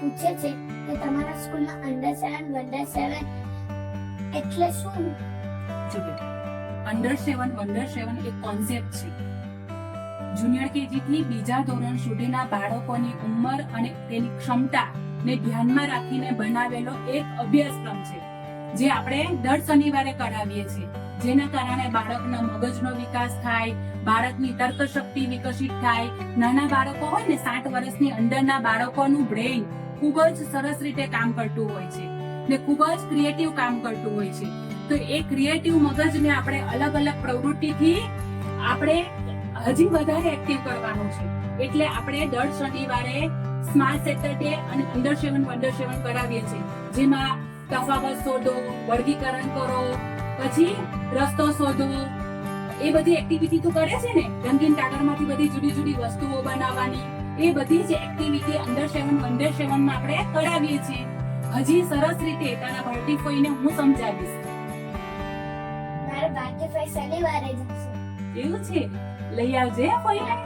પૂછે છે કે તમારા સ્કૂલમાં અંડર 7 વન્ડર 7 એટલે શું? જો બેટા, અંડર 7 વન્ડર 7 એક કોન્સેપ્ટ છે. જુનિયર કેજી થી બીજા ધોરણ સુધીના બાળકોની ઉંમર અને તેની ક્ષમતા ને ધ્યાનમાં રાખીને બનાવેલો એક અભ્યાસક્રમ છે, જે આપણે દર શનિવારે કરાવીએ છીએ. જેના કારણે બાળકના મગજનો વિકાસ થાય, બાળકની તર્ક શક્તિ વિકસિત થાય. નાના બાળકો હોય ને 7 વર્ષની અંદરના બાળકોનું બ્રેઇન ખૂબ જ સરસ રીતે કામ કરતું હોય છે ને ખૂબ જ ક્રિએટિવ કામ કરતું હોય છે. તો એ ક્રિએટિવ મગજને આપણે અલગ અલગ પ્રવૃત્તિથી આપણે હજી વધારે એક્ટિવ કરવાનું છે. એટલે આપણે દર શનિવારે સ્માર્ટ સેટરડે અને અંડર 7 વન્ડર 7 કરાવીએ છીએ, જેમાં તફાવત શોધો, વર્ગીકરણ કરો, પછી રસ્તો શોધો. એ બધી એક્ટિવિટી તો કરે છે ને, રંગીન કાગળમાંથી બધી જુદી જુદી વસ્તુઓ બનાવવાની. એ બધી જ એક્ટિવિટી અંડર 7 વન્ડર 7 માં આપણે કરાવીએ છીએ. હજી સરસ રીતે તારા ભારતી ફોઈને હું સમજાવીશ. મારા ભારતી ફઈ શનિવારે જશે. એવું છે? લઈ આવજે ફોઈને.